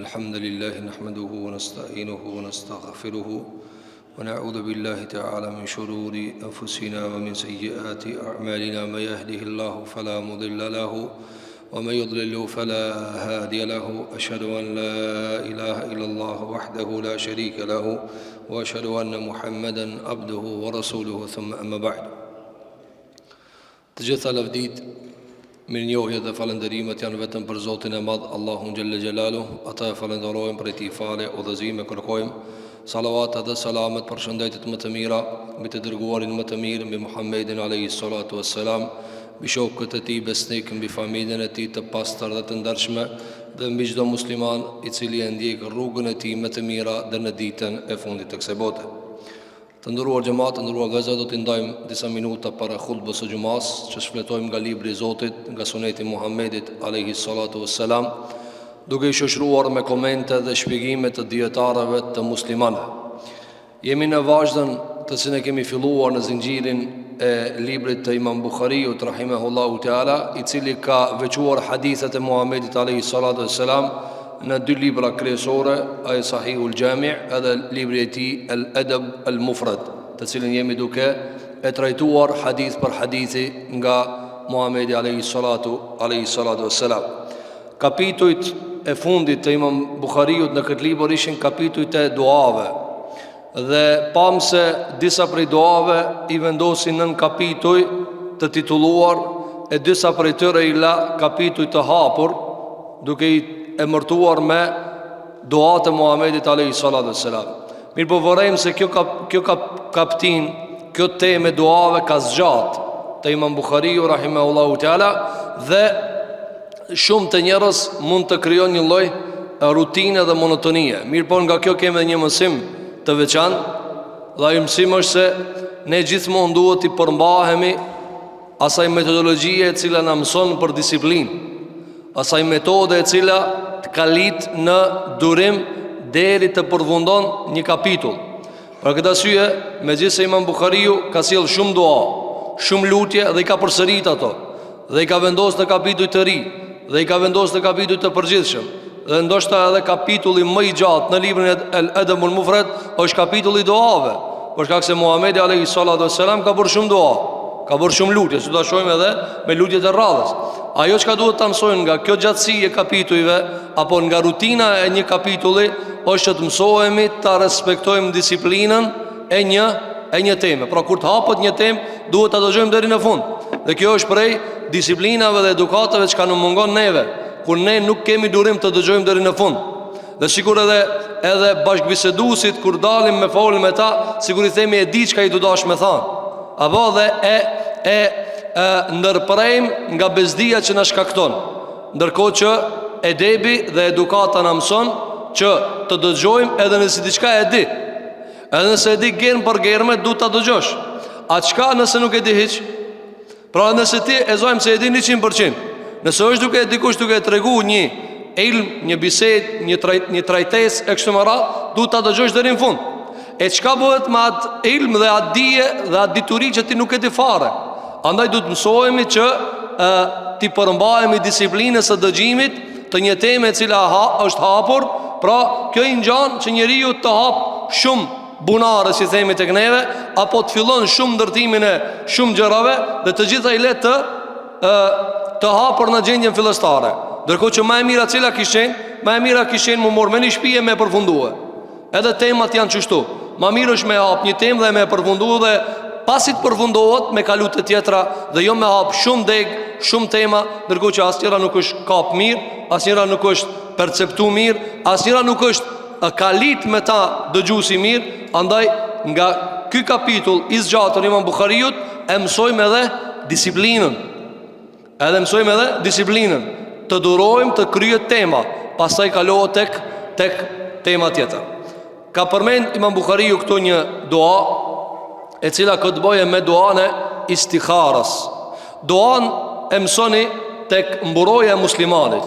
الحمد لله نحمده ونستعينه ونستغفره ونعوذ بالله تعالى من شرور أنفسنا ومن سيئات أعمالنا. من يهده الله فلا مضل له ومن يضلل فلا هادي له. أشهد أن لا إله إلا الله وحده لا شريك له وأشهد أن محمدا عبده ورسوله. ثم أما بعد. Të gjitha lavdit, mirënjohje dhe falënderimet janë vetëm për Zotin e Madh, Allahun Gjelle Gjelalu. Ata e falenderojmë, për ti fale, udhëzime kërkojmë. Salavat dhe salamet për shëndetit më të mira mbi të dërguarin më të mirë, mbi Muhammedin alayhi salatu wassalam, mbi shokët e tij besnik, mbi familjen e tij të pastër dhe të ndershme, dhe mbi çdo musliman i cili e ndjek rrugën e tij më të mira deri në ditën e fundit të kësaj bote. Të nderuar xhamat, të nderuar vëllezër, do t'i ndajmë disa minuta para khutbës së xumas, që shfletojmë nga libri i Zotit, nga suneti Muhammedit alayhi salatu wassalam, duke i shoqëruar me komente dhe shpjegime të dietarëve të muslimanëve. Jemi në vazhdën të cilën e kemi filluar në zinxhirin e librit të Imam Buhariut rahimahullahu teala, i cili ka veçuar hadithet e Muhammedit alayhi salatu wassalam në dy libra kryesore, ai Sahihul Jami' edhe libri i tij El Adab El Mufrad, të cilin jemi duke e trajtuar hadith për hadithi nga Muhammedi alayhi salatu wassalam. Kapitujt e fundit të Imam Buhariut në këtë libër ishin kapitujt e duave, dhe pam se disa prej duave i vendosin nën kapituj të titulluar, e disa prej tyre i la kapituj të hapur, duke i emërtuar me duat e Muhammedit alayhi salatu wassalam. Mirë po vorrejmë se kjo kaptin, kjo temë duave ka zgjat te Imam Buhariu rahimahullahu teala, dhe shumë të njerëz mund të krijojnë një lloj rutine dhe monotonie. Mirë po nga kjo kemi edhe një mësim të veçantë, dhe ai mësim është se ne gjithmonë duhet të përmbahemi asaj metodologjie e cila na mëson për disiplinë, asaj metode e cila të kalit në durim deri të përfundon një kapitull. Për këtë arsye, megjithëse Imam Buhariu ka sjell shumë dua, shumë lutje, dhe i ka përsërit ato, dhe i ka vendosur në kapituj të ri, dhe i ka vendosur në kapituj të përgjithshëm, dhe ndoshta edhe kapitulli më i gjatë në librin El Adab El Mufrad është kapitulli i duave, për shkak se Muhamedi alayhi salatu wassalam ka bërë shumë dua, ka bërë shumë lutje, si do ta shohim edhe me lutjet e radhës. Ajo çka duhet ta mësojmë nga kjo gjatësi e kapitujve, apo nga rutina e një kapitulli, është të mësohemi ta respektojmë disiplinën e një teme. Pra kur të hapet një temë, duhet ta dëgjojmë deri në fund. Dhe kjo është prej disiplinave dhe edukatave që në mungon neve, kur ne nuk kemi durim të dëgjojmë deri në fund. Dhe sikur edhe bashkëbiseduesit kur dalim me folën me ta, sikur i themi e di çka i do dash me thënë, apo dhe ndërprejmë nga bezdia që na shkakton, ndërkohë që edebi dhe edukata na mëson që të dëgjojmë edhe nëse diçka e di, edhe nëse e di germ për germe, du ta dëgjosh. A çka nëse nuk e di hiç? Pra nëse ti e zojmë se e di 100%, nëse është duke dikush duke tregu një ilm, një bisedë, një trajtesë e kështu me radhë, du ta dëgjosh deri në fund. E çka bëhet me atë ilm dhe atë dije dhe atë dituri që ti nuk e di fare? Andaj du të mësohemi që ti përmbahemi disiplinës së dëgjimit të një teme e cila është hapur. Pra kjo i ngjan që njeriu të hap shumë bunare, si themi tek neve, apo të fillon shumë ndërtimin e shumë gjërave, dhe të gjitha i le të hapur në gjendjen fillestare. Ndërkohë që më e mira cila kishin më morë me një shtëpi e me përfundue. Edhe temat janë çështu. Ma mirë është me hap një temë dhe me përfundu, dhe pasi të përfundohet me kalu të tjetra, dhe jo me hap shumë deg, shumë tema, ndërkohë që asnjëra nuk është kap mirë, asnjëra nuk është perceptu mirë, asnjëra nuk është kalit me ta dëgjuesi mirë. Andaj nga ky kapitull i zgjatur Imam Buhariut e mësojmë edhe disiplinën. Të durojmë të kryet tema, pastaj kalohet tek tema tjetër. Ka përmend Imam Buhariu këtu një dua, e cila këtë bëje me duan e istikharas. Duan e mësoni tek mburoja e muslimanit.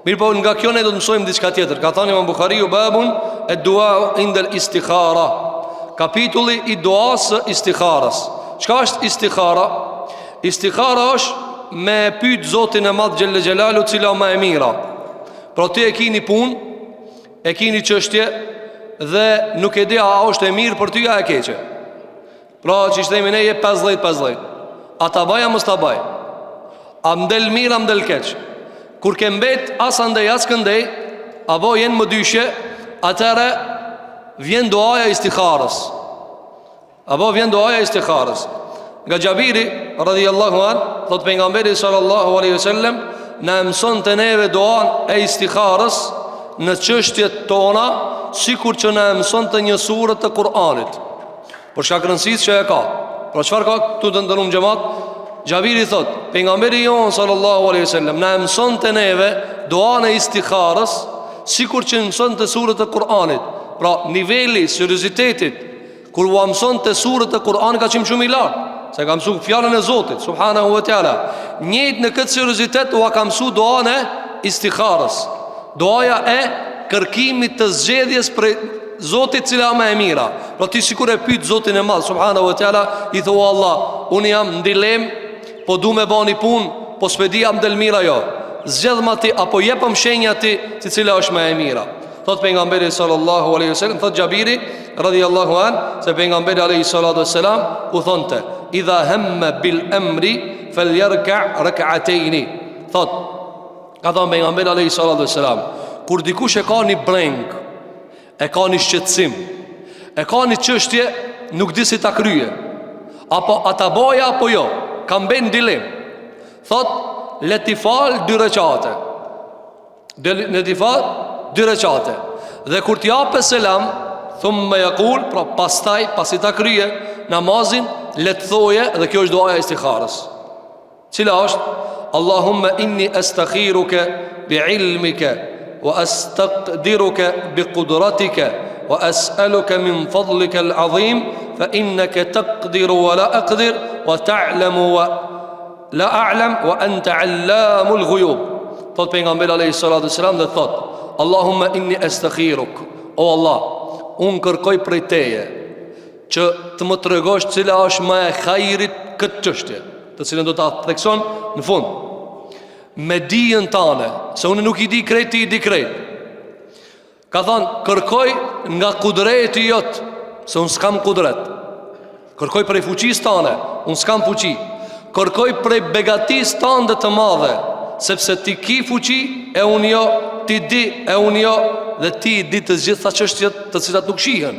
Mirë po nga kjo ne do të mësojmë diçka tjetër. Ka thënë Imam Buhariu babun e dua indel istikhara, kapitulli i duas së istikharas. Çka është istikhara? Istikhara është me pyet Zotin e Madh Xhelle Xhelalu cila më e mira. Pra ti e ki një punë e kini çështje dhe nuk e di a është e mirë për ty a e keqe. Pra që ishte themi ne je 50-50. A ta baj a mos ta baj, a mdel mirë a mdel keq. Kur ke mbet as andej as këndej, apo jenë më dyshe, atëre vjen duaja istikharës. Apo vjen duaja istikharës. Nga Gjabiri radhiyallahu an, thot pejgamberi sallallahu alaihi wasallam, na mëson të neve duan e istikharës në çështjet tona, sikur që na mëson të një sure të Kur'anit. Për shkak rëndësisë që e ka. Pra çfarë ka këtu të ndërum xhamat? Gjabiri thot, pejgamberi jon sallallahu alaihi wasallam na mëson të neve duan e istikharës, sikur që mëson të surët e Kur'anit. Pra niveli seriozitetit kur u mëson të surët e Kur'anit ka qenë shumë i lartë. Se ka mësu fjallën e Zotit subhanahu wa ta'ala. Njët në këtë seriozitet u ka mësu duan e istikharës, duaja e kërkimit të zgjedhjes për Zotit cila më e mira. Pra ti sikur e pyet Zotin e madh subhanahu wa ta'ala, i thua Allah, unë jam në dilem, po du me bani pun, po s'pedi jam del mira jo, zgjedh ma ti, apo jepëm shenja ti si cila është më e mira. Thot pejgamberi sallallahu alaihi wasallam, thot Gjabiri radhiyallahu an, se pejgamberi alaihi salatu wassalam u thonte, idha hamma bil amri falyarka' rak'atayn. Thot, ka thënë pejgamberi alaihi salatu wassalam, kur dikush e ka një breng, e ka një shqetësim, e ka një çështje, nuk di si ta kryje, apo ata boja apo jo, ka mbën dilem. Thot, le ti fal 2 recate. Le ti fal 2 recate. Dhe kur t'i jape selam, thumma yaqul, pra pastaj pasi ta kryje namazin, le të thoje, dhe kjo është duaja e istikharës. Cila është? Allahumma inni astakhiruka bi ilmika wa astaqdiruka bi qudratika wa as'aluka min fadlika al-azim fa innaka taqdiru wa la aqdir wa ta'lamu wa la a'lam wa anta 'allamul ghuyub. Thot pejgamberi alayhi salatu wasalam, dhe thot, Allahumma inni astakhiruk, o Allah, unë kërkoj prej teje që të më tregosh cila është më e hajrit këtë çështje, të cilën do ta thekson në fund me dijen tane, se unë nuk i di krejt, ti i di krejt. Ka thënë, kërkoj nga kudreti jot, se unë s'kam kudret. Kërkoj prej fuqis tane, unë s'kam fuqi. Kërkoj prej begatis tane të madhe, sepse ti ki fuqi, e unë jo, ti di, e unë jo, dhe ti di të gjitha çështjet të cilat nuk shihen.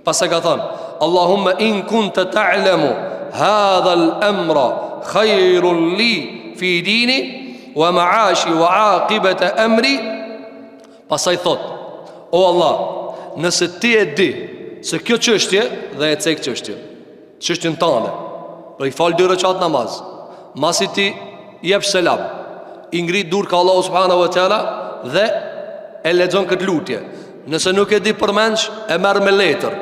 Pas e ka thënë, Allahumma in kunta ta'lamu hadha al-amra khairun li fi dini wa ma'ashi wa aqibata amri. Pasaj thot, o Allah, nëse ti e di se kjo çështje, dhe e cek çështjen tane, pra i fal 2 recat namaz, masi ti jep selam, i ngrit dur ka Allahu subhanahu wa taala dhe e lexon këtë lutje. Nëse nuk e di përmendsh, e merr me letër,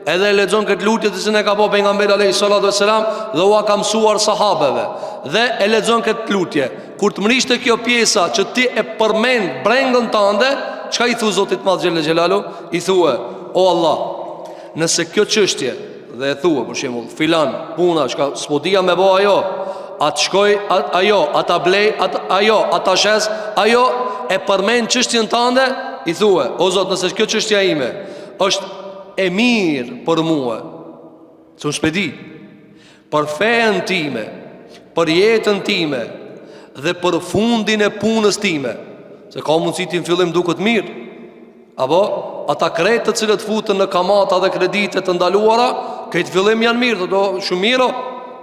edhe e lexon këtë lutje të cilën e ka bëu pejgamberi alayhi salatu wassalam dhe u ka mësuar sahabeve, dhe e lexon këtë lutje. Kur të mrishte kjo pjesa që ti e përmend brengën tënde, çka i thu Zotit madh xhel xhelalu? I thua, o Allah, nëse kjo çështje, dhe e thua për shembull, filan puna çka s'po dia me bë ajo, atë shkoj ajo, ata blej ajo, ata shes ajo, e përmend çështjen tënde, i thua, o Zot, nëse kjo çështja ime është e mirë për mua, se unë s'pedi, për fenë time, për jetën time dhe për fundin e punës time, se ka mundësi ti në fillim duket mirë, apo ata kretë të cilët futën në kamata dhe kreditet të ndaluara, këtë fillim janë mirë, të do shumë mirë,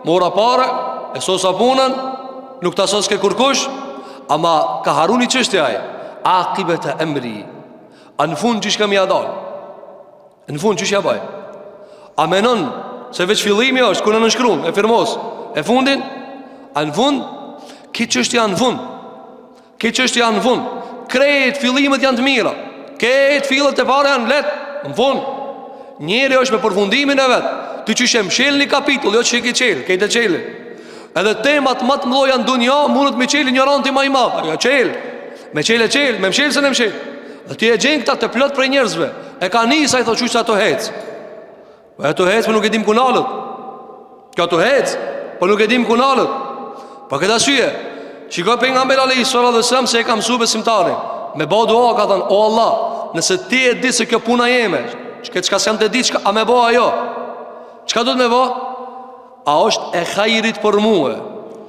mora pare, e sosa punën, nuk të asos ke kurkush, ama ka haruni çështjaj, akibet e emri, a në fund që shka mi adal, në fund që shka baj, a menon se veç fillimi është, kërë në nëshkrum, e firmos, e fundin, a në fund, këtë çështja në fund, këtë çështja në fund, krejt fillimet janë të mira, këtë fillet e pare janë letë, në fund, njeri është me përfundimin e vetë, ty që shem shel një kapitull, jo që ki qelë, këtë e qelë, edhe temat më të mdoja në dunja, mundët me qelë një ranti ma i madhë, ja qelë, me qelë, me mshelë se në mshelë, dhe ti e gjenë këta të plot prej njerëzve, e ka nisa i thot qështë ato hecë, e ato hecë për nuk e dim kunalët, ka ato hecë, për nuk e dim kunalët, për këtë asyje, shiko pejgamberi alayhi salatu wasallam se e ka mësuar besimtarin, me bë dua ka thënë, o Allah, nëse ti e di se kjo puna jeme, çka s'jam të di, a me bo ajo? Çka do të me bo? A është e hajrit për mua,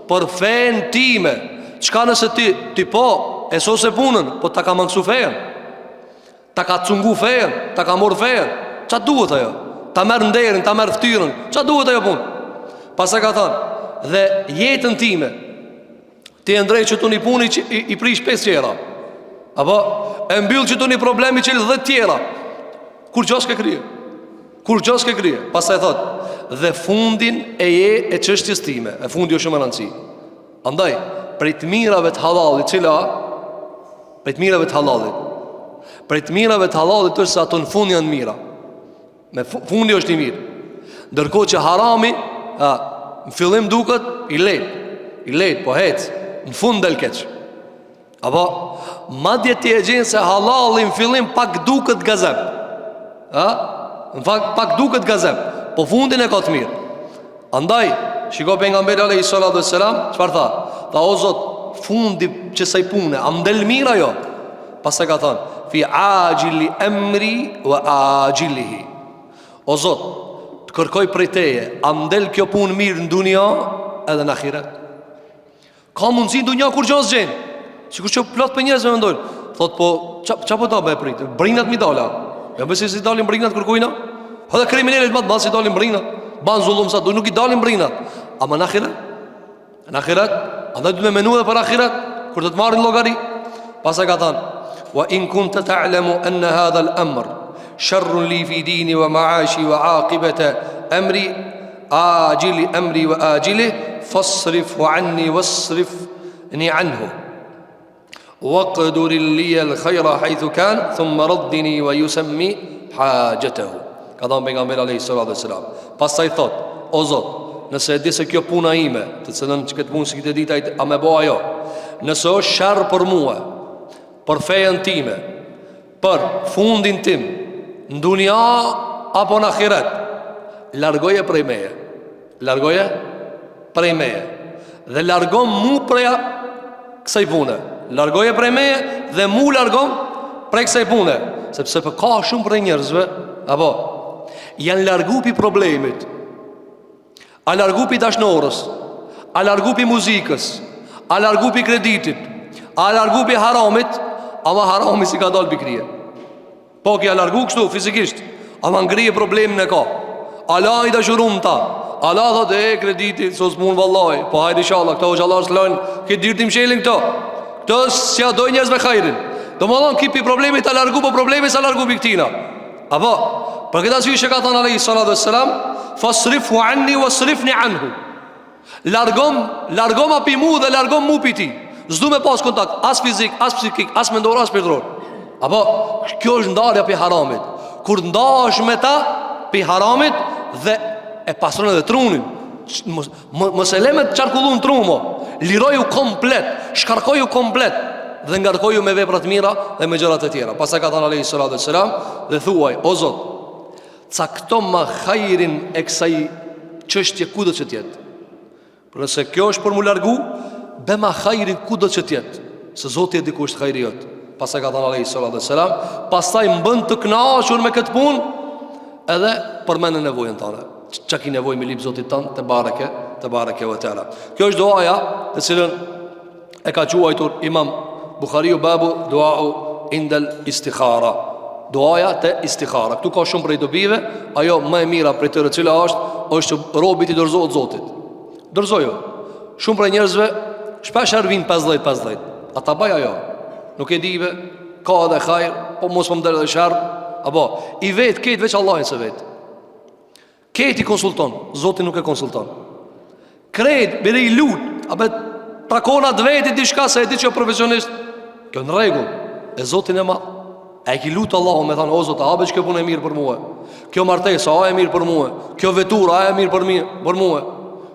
për fen time? Çka nëse ti po e sose punën, po ta ka mangsu fen, ta ka cungu fen, ta ka mor fen, qa duhet ajo? Ta merë nderin, ta merë ftyrën, qa duhet ajo punë? Pas e ka thënë, dhe jetën time ti e ndrej që tu një puni që i prish 5 tjera, apo e mbyll që tu një problemi që i 10 tjera, kur gjo s'ke krije? Kur gjo s'ke krije? Pas e thëtë, dhe fundin e je e çështjes time, e fundi o shumë në rëndësi. Andaj, prej të mirave të halalit, cila? Prej të mirave të halalit, prej të mirave të halalit është se ato në fund janë mira. Me fundi është i mirë. Ndërkohë që harami, në fillim duket i lejt, po hec, në fund del keq. Apo, madje ti e gjenë se halali në fillim pak duket gazep. Në fakt pak duket gazep, po fundin e ka të mirë. Andaj, shiko pejgamberi alayhi salatu wassalam, çfarë tha? Tha, o Zot, fundi që saj pune, a mdel mira jo? Pas e ka thënë, fi ajili emri wa ajilihi. O Zot, të kërkoj prej teje, a mdel kjo punë mirë në dunia edhe në ahiret? Ka mundësi në dunia kur gjos gjenë, sikur që plot për njerëz me mendojnë. Thot, po, qa po ta be prit? Brinat mi dala. Ja besi si dalin brinat kërkujna? Edhe kriminalet më të madh si dalin brinat, ban zullum sa do, nuk i dalin brinat. Ama në ahiret? Në ahiret? Andaj du me menu dhe për ahiret, kur të marrin llogari. Pas e ka thënë, wa in kunta ta'lamu anna hadha al-amr sharrun li fi dini wa ma'ashi wa aqibata amri ajili amri wa ajili fasrifhu anni wasrifni anhu waqdur li al-khayra haythu kan thumma raddini wa yusammi hajatahu. Ka thënë pejgamberi alayhi salatu wasalam. Pastaj thot, o Zot, nëse e di se kjo puna ime, të cilën që këtë punë si këtë ditaj, a me bo ajo, nëse është sharë për mua, për fejen time, për fundin tim, në dunia apo në ahiret, largoje prej meje. Largoje prej meje. Dhe largon mu preja kësaj pune. Largoje prej meje dhe mu largon prej kësaj pune. Sepse për ka shumë prej njerëzve, apo, janë largu pi problemit, a largu pi dashnorës, a largu pi muzikës, a largu pi kreditit, a largu pi haramit, ama harami si ka dal pi krije. Po ki a largu kështu fizikisht, ama ngrije problemin e ka. Allah i dashurum ta, Allah thot e kreditit, sos mund vallaj, po hajri inshallah, këto o gjallar s'lojnë, këtë dirtim shelin këto, këto s'ja doj njerëz me khajrin. Do më dhonë, kipi problemit a largu, po problemi sa largu pi këtina. Apo, për këtë asyri që ka thënë alayhi salatu wassalam, fasrifu anni wasrifni anhu. Largom api mu dhe largom mu pi ti. S'du me pas kontakt, as fizik, as psikik, as mendor, as shpirtëror. Apo, kjo është ndarja pi haramit. Kur ndash me ta pi haramit dhe e pasron edhe trunin, mos e leme të qarkullu në trumo, liroju komplet, shkarkoju komplet dhe ngarkoju me veprat mira dhe me gjërat e tjera. Pas e ka thënë alayhi salatu wassalam, dhe thuaj, o Zot, cakto ma hajrin e kësaj çështje ku do që tjetë. Për nëse kjo është për mu largu, be ma hajrin ku do që tjetë, se Zoti e diku është hajri jotë. Pas e ka thënë alayhi salatu wassalam, pastaj mbën të kënaqur me këtë punë, edhe përmendën nevojën tënde. Çka ki nevojë me lip Zotit tënd, te bareke ve teala. Kjo është duaja të cilën e ka quajtur Imam Buhariu babu duau indal istikhara. Duaja te istikhara. Këtu ka shumë prej dobive, ajo më e mira prej tyre cila është që robi ti dorëzohet Zotit. Dorëzojo. Shumë prej njerëzve shpesh vin 50-50. Ata bëj ajo. Nuk e dive, ka edhe hajër, po mos më ndër edhe sharr, apo i vet këtë veç Allahin se vet. Këtë i konsulton, Zoti nuk e konsulton. Kret, bile i lut, apo takona të vetit diçka se e di që profesionist, kjo në rregull, e Zotin e madh. E ki lutë Allahun me thanë, o Zot, a që kjo punë e mirë për mua, kjo martesa, a e mirë për mua, kjo vetur, a e mirë për mua,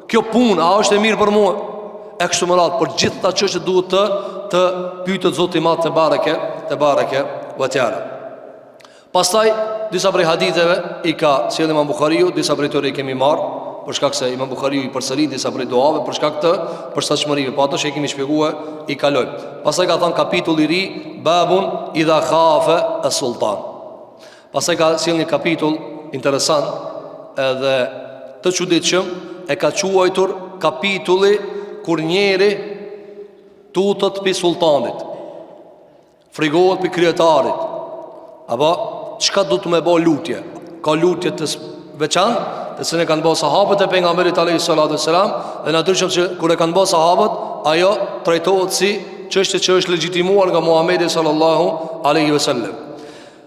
kjo punë, a është e mirë për mua. E kështu më radhë, për gjithë ta çështje duhet të pyetët Zoti i madh te bareke ve teala. Pastaj disa prej haditheve i ka sjellë Imam Buhariu, disa prej tyre i kemi marr, për shkak se Imam Buhariu i përsërit disa prej duave për shkak të përshtatshmërive. Po ato që kemi shpjeguar i kalojmë. Pastaj ka thënë kapitulli i ri, babun idha khafa as-sultan. Pastaj ka sjellë një kapitull interesant edhe të çuditshëm, e ka quajtur kapitulli kur njeri tutot pi sultanit, frigohet pi kryetarit. Apo çka do të më bëj lutje? Ka lutje të veçantë të se ne kanë bërë sahabët e pejgamberit alayhi salatu wassalam, dhe natyrshëm që kur e kanë bërë sahabët, ajo trajtohet si çështje që është legjitimuar nga Muhamedi sallallahu alaihi wasallam.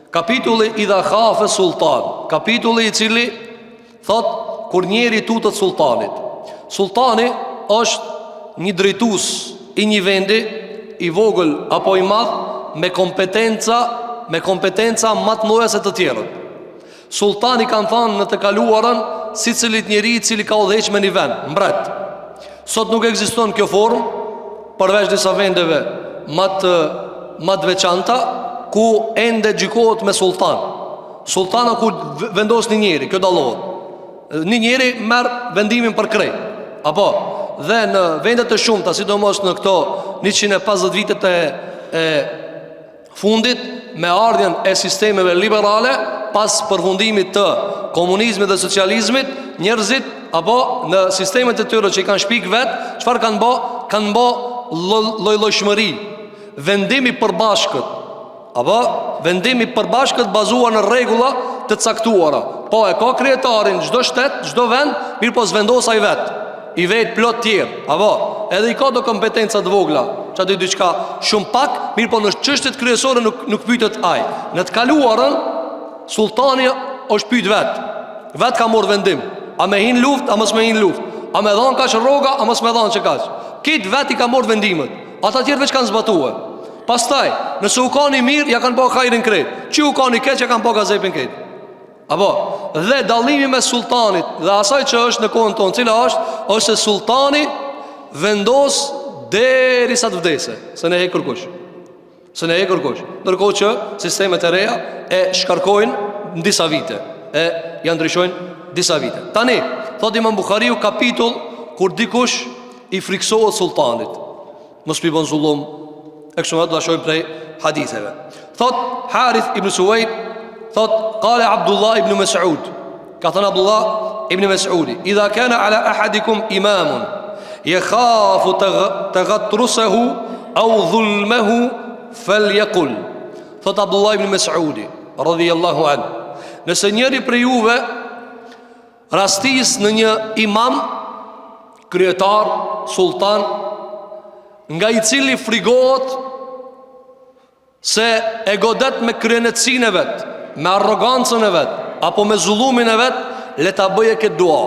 Kapitulli idha khafa sultan, kapitulli i cili thot kur njeri tutet sultanit. Sultani është një drejtues i një vendi, i vogël apo i madh, me kompetenca më të mëdha se të tjerët. Sultani kanë thënë në të kaluarën si cilit njeri i cili ka udhëheq me një vend, mbret. Sot nuk ekziston kjo formë, përveç disa vendeve më të veçanta ku ende gjykohet me sultan. Sultana ku vendos një njeri, kjo dallohet. Një njeri merr vendimin për krejt. Apo dhe në vendet e shumta, sidomos në këto 150 vitet e fundit, me ardhjen e sistemeve liberale, pas përfundimit të komunizmit dhe socializmit, njerëzit apo në sistemet e tyre që i kanë shpik vet, çfarë kanë bë? Kanë bë lloj-llojshmëri, vendimi përbashkët. Apo vendimi përbashkët bazuar në rregulla të caktuara. Po e ka kryetarin çdo shtet, çdo vend, mirë po s'vendos ai vet. I vet plot tjerë. Apo edhe i ka do kompetenca të vogla, çati diçka shumë pak, mirë po në çështjet kryesore nuk pyetet ai. Në të kaluarën sultani është pyet vet ka marrë vendim, a me hin luftë, a mos me hin luftë, a me dhon kaq rroga, a mos me dhon çkaç. Kit vet i ka marrë vendimet. Ata tjerë veç kanë zbatuar. Pastaj, nëse u kanë i mirë, ja kanë bërë hajrin krejt. Që u kanë i keq, ja kanë bërë gazepin krejt. Apo, dhe dallimi me sultanit dhe asaj që është në kohën tonë, cila është se sultani vendos derisa të vdesë, se ne e kërkush. Ndërkohë që sistemet e reja e shkarkojnë në disa vite, e janë ndryshojnë disa vite. Tani, thot Imam Buhariu kapitull kur dikush i friksohet sultanit, mos pi bën zullum, e kështu me radhë, do ta shohim prej haditheve. Thot Harith ibn Suwaid, thot qala Abdullah ibn Mas'ud, ka thënë Abdullah ibn Mas'udi, idha kana ala ahadikum imamun yakhafu taghatrusahu aw dhulmahu falyaqul. Thot Abdullah ibn Mas'udi radhiyallahu anhu, nëse njëri prej juve rastis në një imam, kryetar, sultan, nga i cili frigohet se e godet me kryenetësinë e vet, me arrogancën e vet, apo me zullumin e vet, le ta bëje këtë dua.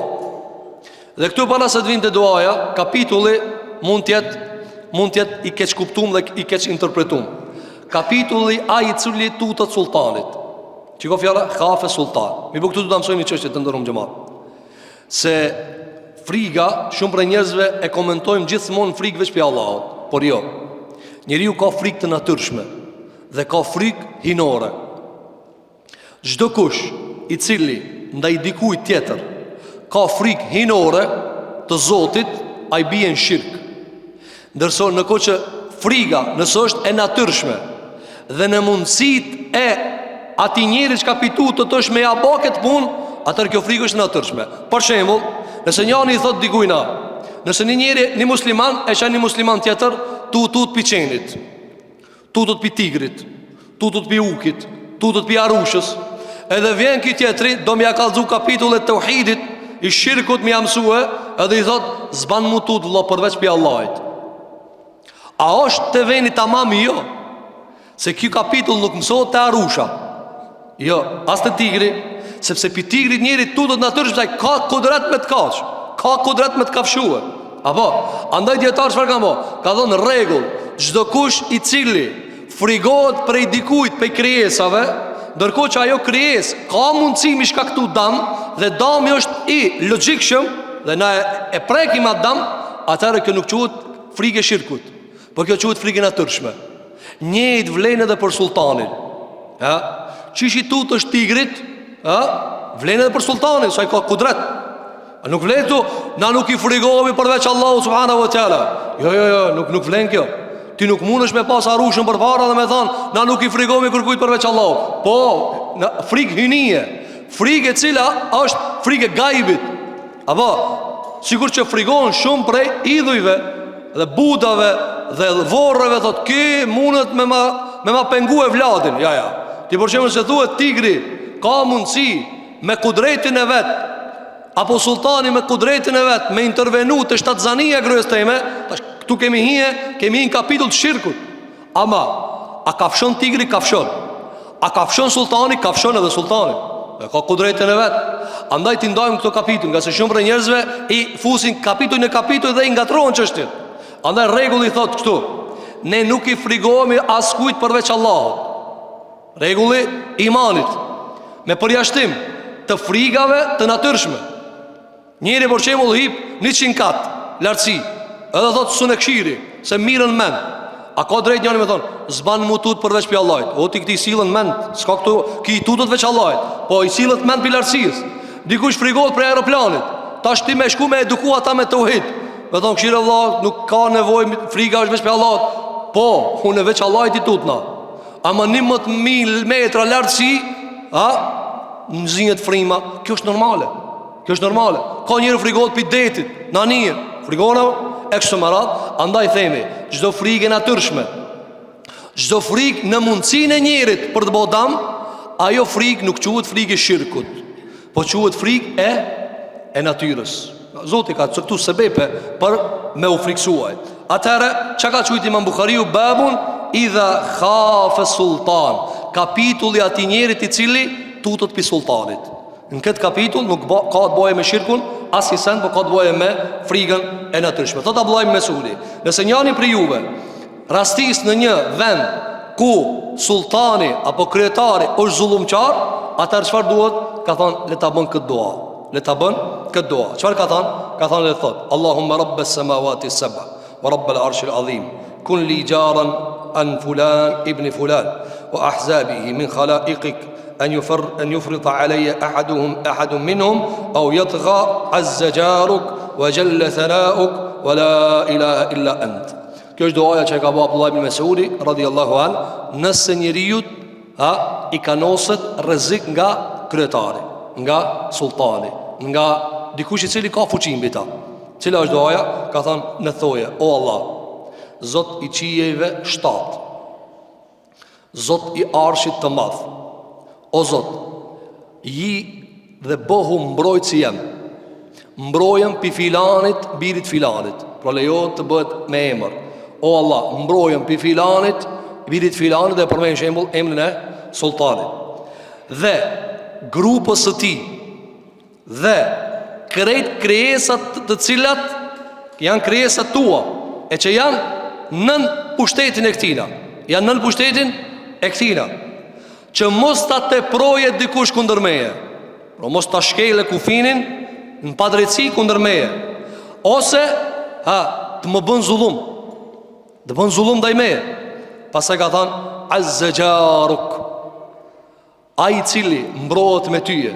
Dhe këtu para se të vinte duaja, kapitulli mund tjetë i keq kuptuar dhe i keq interpretuar. Kapitulli ai i cili tutet sultanit. Çiko fjala khafe sultan. Mi këtu do ta mësojmë një çështje të ndërruam xhamat. Se friga, shumë prej njerëzve e komentojmë gjithmonë frikë veç për Allahut, por jo. Njeriu ka frikë të natyrshme dhe ka frikë hinore. Çdo kush i cili ndaj dikujt tjetër ka frikë hinore të Zotit, ai bie në shirk. Ndërsa në kohë që friga, nëse është e natyrshme dhe në mundësitë e atij njeriu që ka pituar të tosh me ja bë këtë punë, atëherë kjo frikë është natyrshme. Për shembull, nëse njëri i thot dikujt, nëse një musliman e shani një musliman tjetër tutut pi qenit, tutut pi tigrit, tutut pi ukit, tutut pi arushës, edhe vjen ky tjetri do m'ja kallëzu kapitullet të uhidit, i shirkut m'ja mësue, edhe i thot zban mu tut vëlla përveç pi Allahit. A është të veni tamam? Jo. Se ky kapitull nuk mësohet të arusha. Jo, as të tigri, sepse pi tigrit njeri tutut natyrshëm, ka kudret me të kaq, ka kudret me të kafshue. Apo, andaj dietar çfarë ka bë? Ka dhënë rregull, çdo kush i cili frigohet prej dikujt, prej krijesave, ndërkohë që ajo krijesë ka mundësi mi shkaktu dëm, dhe dëmi është i logjikshëm dhe na e prekim atë dëm, atëherë kjo nuk quhet frikë e shirkut, por kjo quhet frikë natyrshme. Njëjtë vlen edhe për sultanin. Ja, çish i tut është tigrit, vlen edhe për sultanin, sa i ka kudret. Nuk vlen tu, na nuk I frigohemi përveç Allahu subhanahu wa taala. Jo, nuk vlen kjo. Ti nuk mundesh me pas harushën përpara dhe me thonë na nuk I frigohemi kërkujt përveç Allahut. Po, frikë hynie, frikë e cila është frikë e gajbit. Apo, sikur që frigohen shumë prej idhujve dhe budave dhe vorreve, thot ky mundet me ma pengue vladin. Ja. Ti për shembull se thuhet tigri ka mundësi me kudretin e vet, apo sultani me kudretin e vet me intervenu të shtatzania e grojës teme. Tash këtu kemi një kapitull të shirkut. Ama a kafshon tigri? Kafshon. A kafshon sultani? Kafshon edhe sultani. E ka kudretin e vet. Andaj ti ndajmë këto kapitull, nga se shumë për njerëzve I fusin kapitull në kapitull dhe I ngatrohen çështjet. Andaj rregulli thot kështu: ne nuk I frigohemi askujt përveç Allahut. Rregulli imanit, me përjashtim të frikave të natyrshme. Njëri për shembull hip 100 kat lartësi, edhe thot sun e këshiri se mirën mend. A ka drejt njëri me thonë zban mu tut përveç pi Allahit? O ti këti sillen mend, s'ka këtu ki tutët veç Allahit, po I sillet mend pi lartësisë. Dikush frigohet për aeroplanit, tash ti me shku me eduku ata me tauhid. Me thonë këshire vëlla, nuk ka nevojë, frika është veç pi Allahit. Po, unë e veç Allahit I tutna. Ama 11.000 metra lartësi, në zinjet frima, kjo është normale. Kjo është normale. Ka njëri frigohet për detit, në anije, frigohet e kështë më radh. Andaj themi, çdo frikë e natyrshme, çdo frikë në mundësinë e njerit për të bërë dëm, ajo frikë nuk quhet frikë e shirkut, po quhet frikë e natyrës. Zoti ka caktuar sebepe për me u friksuaj. Atëherë, çka ka thujt Imam Buhariu babun idha khafa sultan, kapitulli atij njerit I cili tutot pi sultanit. Në këtë kapitull nuk ka të bëjë me shirkun asnjësen, por ka të bëjë me frikën e natyrshme. Thot Abdullah ibn Mesudi, nëse njëri prej juve rastis në një vend ku sultani apo kryetari është zullumçar, atëherë çfarë duhet? Ka thonë le ta bën këtë dua. Le ta bën këtë dua. Çfarë ka thonë? Ka thonë le thot: Allahumma rabbas samawati as-sab'a wa rabbal arshil azim, kun li jaran an fulan ibn fulan wa ahzabihi min khalaiqik أن يفرط علي أحد منهم أو يطغى عز جارك وجل ثناؤك ولا إله إلا أنت. Kjo është doaja që ka bërë Abdullah ibn Mesudi radhiyallahu an, nëse njeriu I kanoset rrezik nga kryetari, nga sultani, nga dikush I cili ka fuqi mbi ta. Cila është doaja? Ka thënë në thoje: O Allah, Zot I qijeve 7, Zot I arshit të madh, O Zot, ji dhe bëhu mbrojtësi jem, mbrojëm pi filanit, birit filanit, pra lejohet të bëhet me emër. O Allah, mbrojëm pi filanit, birit filanit, dhe përmejnë shembull emrin e sultanit, dhe grupës së tij, dhe krejt krijesat të cilat janë krijesat tua, e që janë nën pushtetin e këtina, janë nën pushtetin e këtina, që mos ta teproje dikush kundër meje, pra mos ta shkele kufinin në padrejtësi kundër meje, ose të më bën zullum, të bën zullum ndaj meje. Pastaj ka thënë azza jaruk, ai I cili mbrohet me tyje,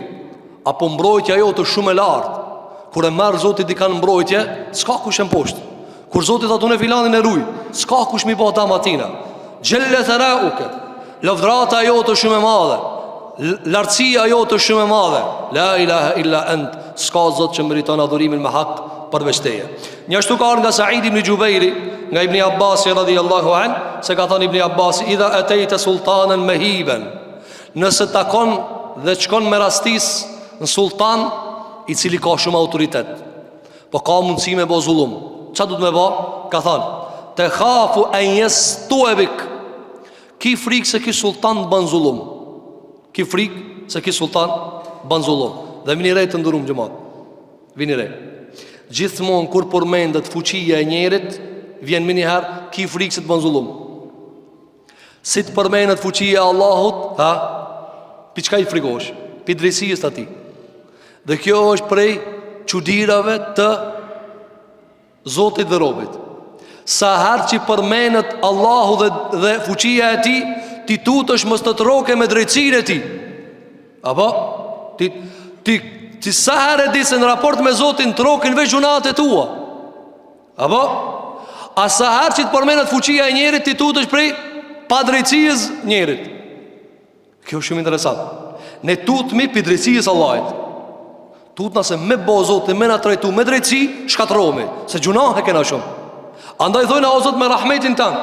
apo mbrojtja jote shumë e lartë. Kur e merr Zoti dikan mbrojtje, s'ka kush e mposhtë. Kur Zoti thotë unë filanin e ruj, s'ka kush mi bë dam atina. Jalla tharauka, lavdrata jote shumë e madhe, lartësia jote shumë e madhe. La ilaha illa ant, s'ka Zot që meriton adhurimin me hak përveç teje. Njështu ka nga Said ibn Jubairi, nga Ibn Abbas radhiyallahu an, se ka thënë Ibn Abbas: idha atayta sultanan mahiban, nëse takon dhe çkon me rastis në sultan I cili ka shumë autoritet, po ka mundësi me bë zullum, çfarë do të më bë? Ka thënë: te khafu an yastu'bik, ki frikë se ki sultan bën zullum, ki frikë se ki sultan bën zullum. Dhe vini re të ndërum xhamat, vini re. Gjithmonë kur përmendet fuqia e njerit, vjen më një herë ki frikë se të bën zullum. Si të përmendet fuqia e Allahut, pi çka I frikosh? Pi drejtësisë të Atij. Dhe kjo është prej çuditërave të Zotit dhe robit. Sa herë që përmendet Allahu dhe fuqia e Tij, ti tutesh mos të troke me drejtsinë e Tij. Apo ti ti sa herë di se në raport me Zotin trokin veç gjunat e tua. Apo? A sa herë që të përmenet fuqia e njerit, ti tutesh prej padrejtësijës njerit. Kjo është shumë interesant. Ne tutmi për drejtësijës Allahit. Tutna se me bo Zotin, me na trajtu me drejtësi, shkatromi, se gjunat e kena shumë. Andaj thojna o Zot me rahmetin tanë,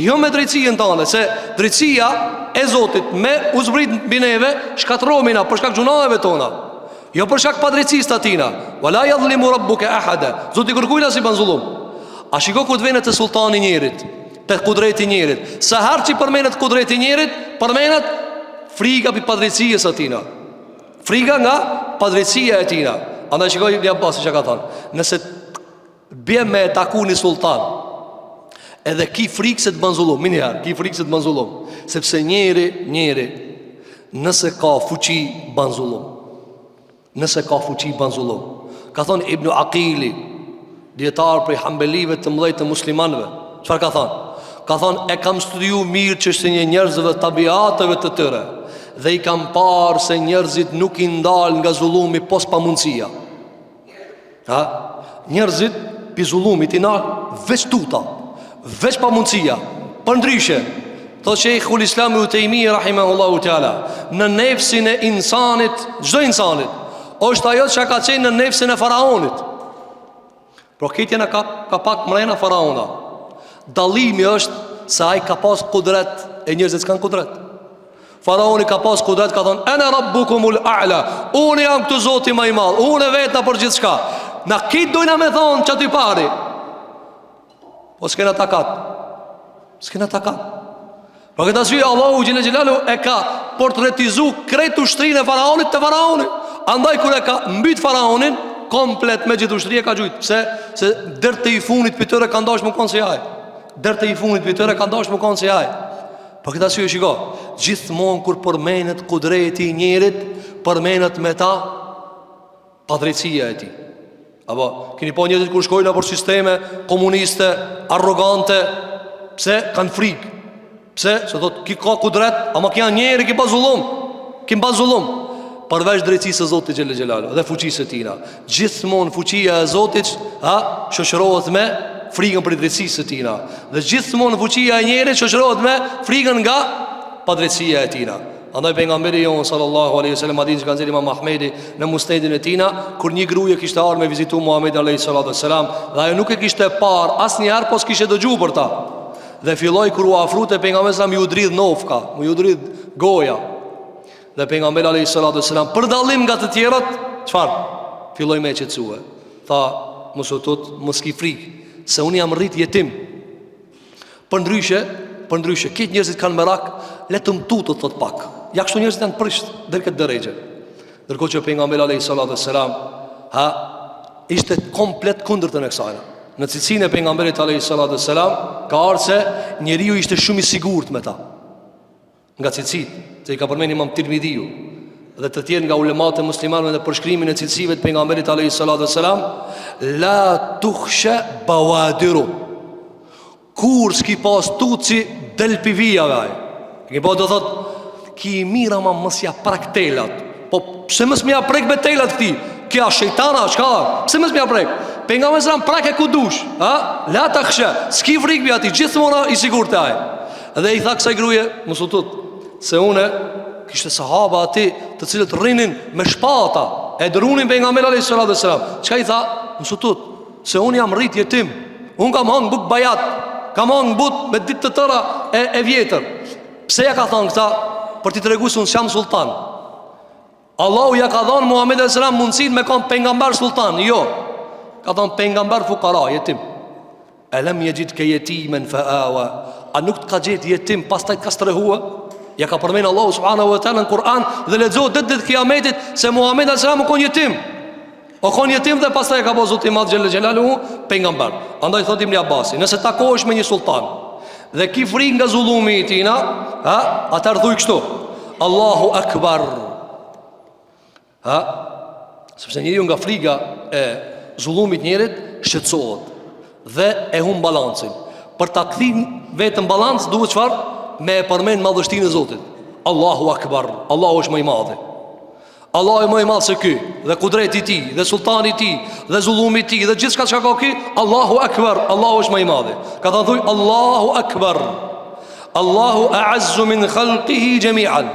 jo me drejtësijën tanë, se drejtësia e Zotit me uzbrit bineve, shkatromi na për shkak gjunave tona, jo për shkak padrejtësisë të atina. Wala yadhlimu rabbuka ahada. Zoti kërkujna si ban zullum. A shiko ku të venet të sultani njerit, të kudreti njerit. Sa herë që përmenet kudreti njerit, përmenet friga për padrejtësijës atina, friga nga padrejtësia e tina. Andaj shikoj Ibn Abbas që ka thënë, nëse bje me taku një sultan, edhe ki frikë se të ban zullum, minjarë, ki frikë se të ban zullum, sepse njeri nëse ka fuqi ban zullum. Nëse ka fuqi ban zullum. Ka thonë Ibn Aqili, djetar prej hambelive të mdhejt të muslimanve, çfarë ka thonë? Ka thonë, e kam studiu mirë çështjen e njerëzve, tabiateve të tëre, dhe i kam parë se njerëzit nuk i ndalë nga zullumi pos pa mundësia. Njerëzit pi zullumit i nalë veç tuta, veç pa mundësia. Për ndryshe, thotë Sheikhul Islam Ibn Taymija rahimahullahu teala, në nefsin e insanit, çdo insanit, është ajo që ka qenë në nefsin e faraonit. Pro këtë jena ka pak mrena faraona. Dallimi është se ai ka pas kudret e njerëzit s'kan kudret. Faraoni ka pas kudret, ka thonë ana rabbukumul a'la, unë jam këtu Zoti më i madh, unë vetë për gjithçka. Na këtë dojna me thonë që aty pari, po s'kena takat. S'kena takat. Për këtë arsye Allahu Gjelle Gjelalu e ka portretizu krejt ushtrinë e faraonit të faraonit. Andaj kur e ka mbyt faraonin komplet me gjithë ushtria ka gjujt. Se dërte i funit për tëre ka ndash më konë se jaj. Dërte i funit për tëre ka ndash më konë se jaj. Për këtë arsye shiko, gjithmonë kur përmenet kudreti i njerit, përmenet me ta padrejtësia e ti. Apo, keni po njerëzit kur shkojnë për sisteme komuniste, arrogante, pse kanë frikë. Pse? Se thot, ki ka kudret, ama ki janë njeri, ki pa zullum. Ki pa zullum. Përveç drejtësisë e Zotit Gjelle Gjelalu dhe fuqisë e tina. Gjithmonë fuqia e Zotit shoqërohet me frikën për drejtësisë e tina. Dhe gjithmonë fuqia e njerit shoqërohet me frikën nga padrejtësia e tina. Andaj pejgamberi jon sallallahu alaihi wasallam hadith që kanë dhënë Imam Ahmedi në musnedin e tina, kur një gruaje kishte ardhur me vizitu Muhamedit alayhi salatu wasalam, dhe ajo nuk e kishte parë asnjëherë, po s'kishte dëgjuar për ta. Dhe filloi kur u afrute pejgamberi sa më u dridh nofka, më u dridh goja. Dhe pejgamberi alayhi salatu wasalam, për dallim nga të tjerat, çfarë? Filloi me qetësue. Tha, mos u tut, mos ki frikë, se unë jam rrit jetim. Për ndryshe, këtë njerëzit kanë merak, le të mtutot thot pak. Ja kështu njerëzit janë prisht deri këtë drejtë. Ndërkohë që pejgamberi alayhi salatu wasalam ishte komplet kundërtën e kësaj. Në cilësinë e pejgamberit alayhi salatu wasalam ka ardhur se njeriu ishte shumë i sigurt me ta. Nga cilësitë, se i ka përmendur Imam Tirmidhiu dhe të tjerë nga ulemat e muslimanëve në përshkrimin e cilësive të pejgamberit alayhi salatu wasalam, la tukhsha bawadiru. Kur s'ki pas tuci del pivijave aj. Ki po do thot, ki mira ma mësja prak telat. Po pse mës mja prek me telat këti? Kja shejtana, shka? Pse mës mja prek? Për nga mësram prak e ku dush. La ta këshë, s'ki frikbi ati, gjithmona i sigur të aj. Edhe i tha kësaj gruje, mësutut, se une kishte sahaba ati të cilët rrinin me shpata, e dërunin për nga mërë a.s. Qka i tha? Mësutut, se unë jam rrit jetim, unë kam hangë buk bajat, kam hangë but me ditë të tëra e vjetër. Pse ja ka thonë këta? Për ti të regu se unë s'jam sultan. Allahu ja ka thonë Muhammed a.s. mundësit me kam pengamber sultan. Jo, ka thonë pengamber fukara, jetim. Elem je gjitë ke jetimen fa awa. A nuk të ka gjitë jetim pas taj të ka strehua? Ja ka përmenë Allahu subhanahu wa ta'ala në Kur'an dhe lexohet ditë kiametit se Muhammed a.s. u kon jetim. O kon jetim dhe pas taj ka po Zoti i Madh Gjelle Gjelaluhu pengamber. Andaj thot Ibn Abbasi, nëse takohesh me një sultan dhe ki frikë nga zullumi i tina, atëherë thuj kështu: Allahu Akbar. Sepse njeriu nga frika e zullumit njerit shqetësohet dhe e humb balancin. Për ta kthin vetëm balanc duhet çfarë? Me e përmend madhështinë e Zotit. Allahu Akbar, Allahu është më i madh. Allah e më i madh se ky, dhe kudreti i tij, dhe sultani i tij, dhe zullumi i tij, dhe gjithçka që ka ky, Allahu akbar, Allahu është më i madh. Ka thënë thuj Allahu akbar. Allahu a'azzu min khalqihi jami'an.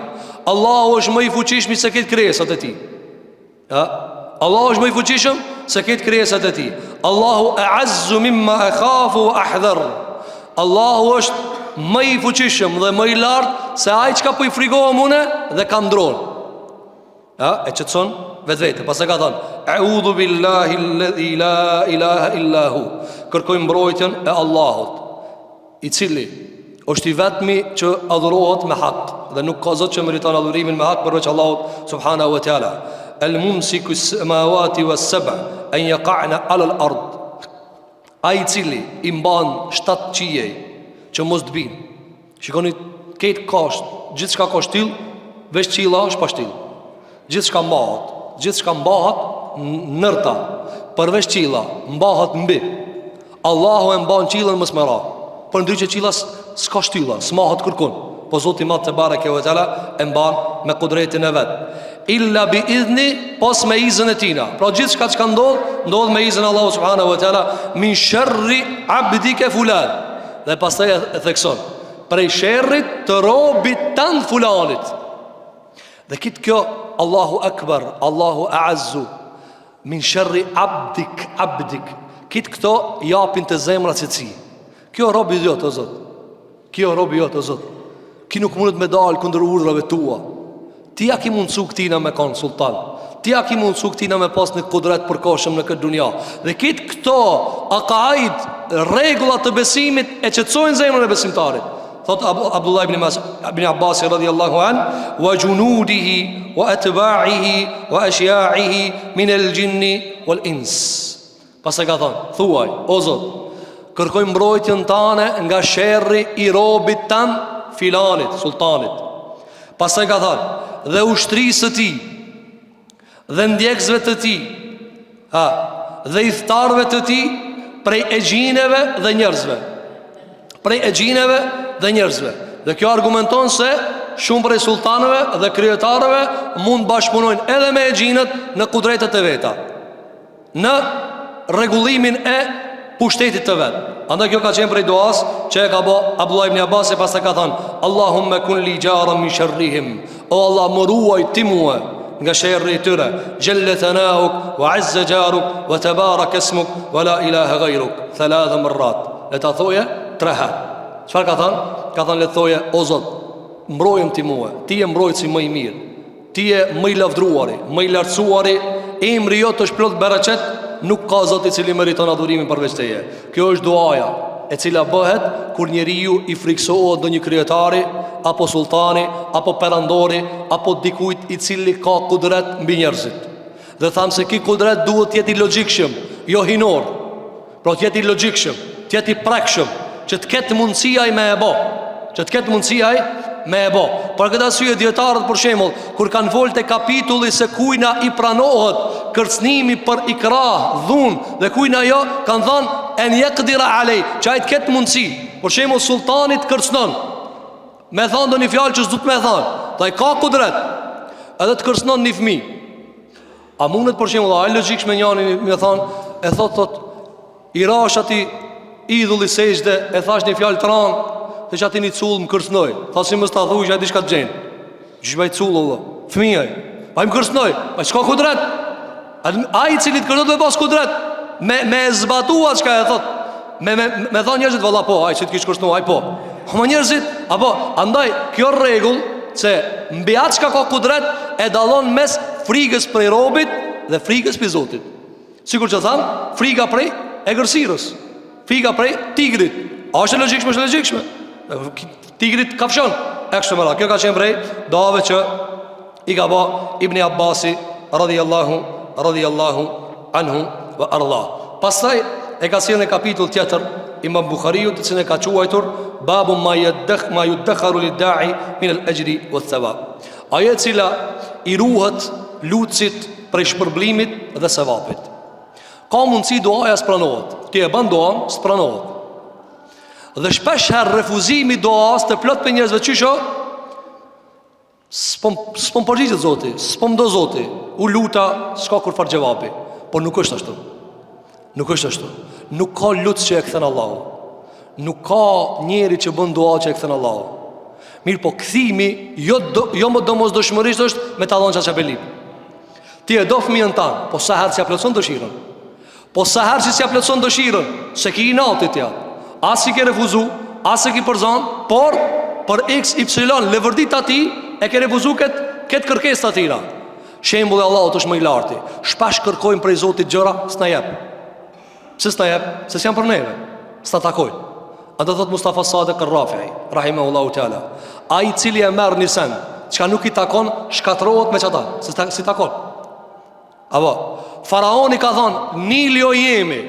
Allahu është më i fuqishëm se këtë krijesat e tij. Allahu është më i fuqishëm se këtë krijesat e tij. Allahu a'azzu mimma akhafu wa ahdhar. Allahu është më i fuqishëm dhe më i lartë se ai çka po i frigohem unë dhe kam ndron. E qëtëson vetë. Pas e ka thënë a'udhu billahi alladhi la ilaha illa hu. Kërkoj mbrojtjen e Allahut, i cili është i vetmi që adhurohet me hak, dhe nuk ka zot që meriton adhurimin me hak përveç Allahut subhanahu wa taala. El mumsiku as-samawati was-sab'a an yaqa'na 'ala al-ard. Ai i cili i mban 7 qiej që mos të binë. Shikoni këtë kasht, gjithçka ka shtill, veç qilla është pa shtill. Gjithçka mbahet nërta, përveç qilla mbahet mbi. Allahu e mban qillën mos më ra. Por ndryshe qilla s'ka shtylla, s'mahet kërkon. Po Zoti i Madh te bareke ve teala e mban me kudretin e vet. Illa bi idhni, pos me izën e tina. Pra gjithçka që ndodh me izën e Allahu subhanahu wa taala, min sharri abdika fulan. Dhe pastaj e thekson, prej sherrit të robit tan fulanit. Dhe kitë kjo Allahu akbar, Allahu a'azzu min sharri abdik. Kitë këto japin të zemra që ci. Kjo robi jot o Zot. Kjo robi jot o Zot. Ki nuk mundet me dalë kundër urdhrave tua. Ti a ki mundësu këtina me kanë sultan. Ti a ki mundësu këtina me pas një kudret përkoshëm në këtë dunja. Dhe kitë këto akaid, regullat të besimit e qëtësojnë zemrën e besimtarit. Thot Abdullah ibn Abbas radhiyallahu an, wa junudihi wa atba'ihi wa ashya'ihi min al-jinni wal ins. Pas e ka thënë, thuaj, o Zot, kërkoj mbrojtjen tane nga sherri i robit tan filanit, sultanit. Pas e ka thënë, dhe ushtrisë të tij, dhe ndjekësve të tij, dhe i thtarëve të tij, prej egjineve dhe njerëzve. Prej egjineve dhe njerëzve. Dhe kjo argumenton se shumë prej sultanëve dhe krijetarëve mund bashkëpunojnë edhe me egjinët në kudretet e veta, në rregullimin e pushtetit të vet. Andaj kjo ka qenë prej duas që e ka bë Abdullah ibn Abbas, e pastaj ka thënë Allahumma kun li jaran min sharrihim. O Allah, më ruaj ti mua nga sherri i tyre. Jalla thanauk wa azza jaruk wa tabarak ismuk wa la ilaha ghayruk. 3 marrat. Le ta thoje 3 herë. Çfarë ka thënë? Ka thënë le të thoje, o Zot, mbrojëm ti mua. Ti je mbrojtësi më i mirë. Ti je më i lavdruari, më i lartësuari. Emri jot është plot bereqet. Nuk ka Zot i cili meriton adhurimin përveç teje. Kjo është duaja e cila bëhet kur njeriu i friksohet ndonjë krijetari, apo sultani, apo perandori, apo dikujt i cili ka kudret mbi njerëzit. Dhe thamë se ki kudret duhet t'jeti logjikshëm, jo hinor. Pra t'jeti logjikshëm, t'jeti prekshëm, që t'ket mundësia i me e bo. Për këtë arsye dietarët për shembull, kur kanë folë te kapitulli se kujna i pranohet kërcënimi për ikrah, dhunë, dhe kujna jo, kanë thënë en yaqdira alej, që ai të ketë mundësi. Për shembull sultanit kërcënon, me thonë ndonjë fjalë që s'do të më thonë, ai ka kudret, edhe të kërcënon një fëmijë. A mundet për shembull, ai logjikisht me njërin më thonë, e thot i rash ati idhulli sejdë, e thash një fjalë të rëndë, se që ati një cullë më kërcnoj. Tha si mës të thuj që ati shka të gjenë. Gjishba i cullë, Allah, fëmijaj, a i më kërcnoj, a i s'ka kudret. A i cilit kërcnoj me pas kudret, me zbatua që ka e thot, me tha njerëzit, valla po, a i që të kishë kërcnoj, a i po. Ma njerëzit, apo, andaj, kjo regull, që mbi atë që ka kudret, e dalon mes frigës prej robit dhe frigës për Zotit. Sikur që thamë, friga prej egërsirës, friga prej tigrit. A është logjikshme, tigrit kafshon. E kështu me radhë. Kjo ka qenë prej dave që i ka bë Ibn Abbasi radhiyallahu anhu wa arda. Pastaj e ka sjellë në kapitull tjetër Imam Buhariu, të cilën e ka quajtur babu ma yudakharu lid-da'i min al-ajri wath-thawab. Ajo e cila i ruhet lutësit prej shpërblimit dhe sevapit. Ka mundësi duaja s'pranohet. Ti e bën duan, s'pranohet. Dhe shpesh herë refuzimi duas të plot për njerëzve qysho S'pom përgjigjet Zoti, s'pom do Zoti. U luta, s'ka kur far gjevapi. Por nuk është ashtu. Nuk është ashtu. Nuk ka lutës që e këthen Allahu. Nuk ka njeri që bën dua që e këthen Allahu. Mirë po këthimi, jo më domosdoshmërisht është me ta dhonë qa belim. Ti e do fëmijën tanë, po sa herë që ja plotson dëshirën. Po sa herë që s'ja plotson dëshirën, se ki i natit ja. As i ke refuzu, as i ki përzan, por për x, y, levërdit ati, e ke refuzu këtë kërkes të atira. Shembulli i Allahut është më i larti. Shpesh kërkojmë prej Zotit gjëra, s'na jep. Pse s'na jep? Se s'janë për neve. S'na takojnë. Atë thot Mustafa Sadiq Ar-Rafi'i, rahimahullahu taala, ai i cili e merr një sen, çka nuk i takon, shkatrohet me çata, si takon. Apo Faraoni ka thonë, Nili o jemi,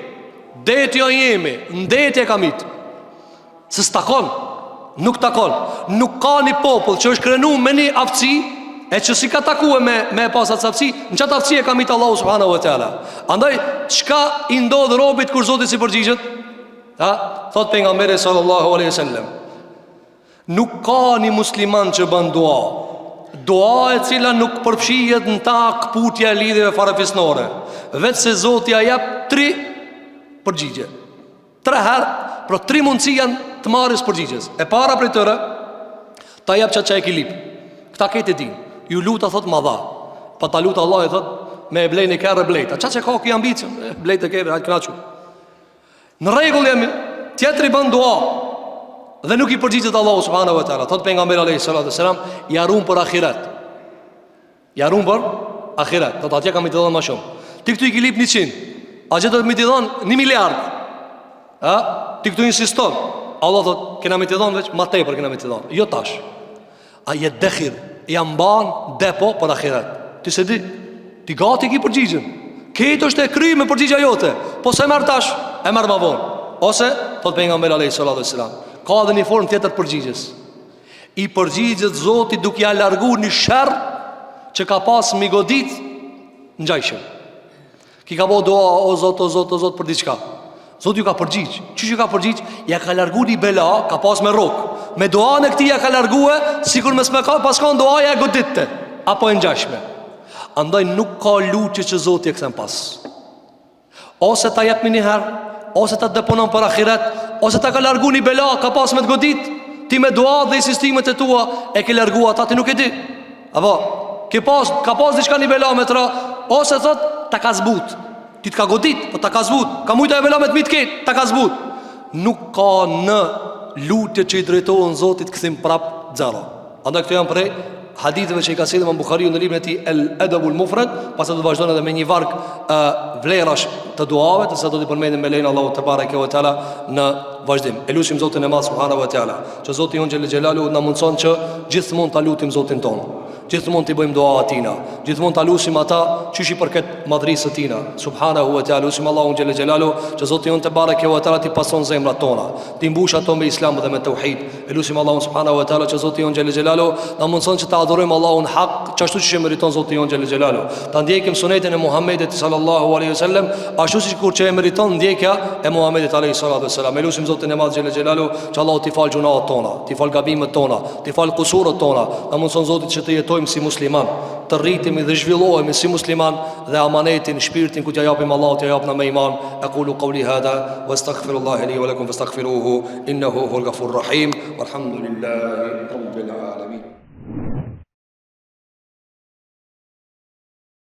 deti o jemi, ndeti e kamit. Se s'takon, nuk takon. Nuk ka një popull që është krenu me një aftësi, e që si ka takue me pasat aftësi, në qatë aftësi e kamit Allahu subhanahu wa ta'ala. Andaj, çka i ndodhë robit kur Zotit si përgjigjet? Thot pejgamberi sallallahu alaihi wasallam, nuk ka një musliman që bën dua e cila nuk përfshihet në ta kputja e lidhjeve farefisnore, vetë se Zoti ja jep 3 përgjigje. 3 herë, për 3 mundësi janë të marrës përgjigjes. E para prej tëre, ta jep që e kilip. Këta këtë e din. Ju luta thot ma dha. Pa ta luta Allah e thot me e blejnë e kërë e blejta. Qa që ka këj ambicën, blejtë e kërë, hajtë knaqu. Në regull jemi, tjetëri bën dua dhe nuk i përgjigjet Allahu subhanahu wa taala. Thot pejgamberi alayhi salatu wasalam, jarum për ahiret. Jarum për ahiret. Thot atje kam i të dhënë më shumë. Ti këtu i kilip 100, a gjithë do të më të dhënë 1 miliard. Ti këtu insiston. Allah thot, kena më të dhënë veç më tepër kena më të dhënë. Jo tash. A je dekhir, jam ban depo për ahiret. Ti se di, ti gati ki përgjigjen. Këtë është e kry me përgjigja jote. Po se merr tash, e merr më vonë. Ose thot pejgamberi alayhi salatu wasalam, ka dhe një formë tjetër përgjigjes. I përgjigjet Zoti duke ja largu një sherr që ka pas mi godit në gjajshëm. Ki ka bo doa o Zot për diçka. Zoti ju ka përgjigj. Qysh ju ka përgjigj? Ja ka largu një bela, ka pas me rok. Me doa në këti ja ka largu sikur me s'me ka pas ka në doa ja goditte apo e në gjashme. Andaj nuk ka lutje që Zoti e këthen pas. Ose ta jep me një herë, ose ta deponon për ahiret, ose ta ka largu një bela, ka pas me të godit. Ti me dua dhe insistimet e tua e ke largu ata, ti nuk e di. Apo, ka pas diçka një bela me tra, ose thot ta ka zbut. Ti t'ka godit, po ta ka zbut. Ka mujta e bela me të mitë ketë, ta ka zbut. Nuk ka në lutje që i drejtohen Zotit këthim prap zero. Andaj këto janë prej haditheve që i ka sjellë Imam Buhariu në librin e tij El Adabul Mufrad, pastaj do të vazhdojmë edhe me një varg vlerash të duave, të sa do të përmendim me lein Allahu te bareke ve teala në vazhdim. Elusim Zotin e Madh subhanahu wa taala, që Zoti jon xhel xhelalu na mundson që gjithmonë ta lutim Zotin ton. Gjithmonë t'i bëjmë dua atina, gjithmonë ta lutim ata çish i përket madhrisë tina. Subhanahu wa taala, lutim Allahun xhel xhelalu, që Zoti jon te bareke ve teala t'i pason zemrat tona, t'i mbush ato me Islam dhe me tauhid. Elusim Allahun subhanahu wa taala, që Zoti jon xhel xhelalu na mundson që ta adhurojmë Allahun hak, çashtu siç e meriton Zoti jon xhel xhelalu. Ta ndjekim sunetin e Muhamedit sallallahu alaihi wasallam, ashtu siç kur që e meriton ndjekja e Muhamedit alaihi salatu wasallam. Elusim Zotin e Madh xhel xhelalu, që Allahu t'i fal gjunat tona, t'i fal gabimet tona, t'i fal kusurat tona. Na mundson Zoti që të jetojmë si musliman, të rritemi dhe zhvillohemi si musliman dhe amanetin, shpirtin ku t'ja japim Allahut, t'ja japna me iman. Aqulu qawli hadha wastaghfirullaha li wa lakum fastaghfiruhu innahu huwal ghafurur rahim. Walhamdulillahi rabbil alamin.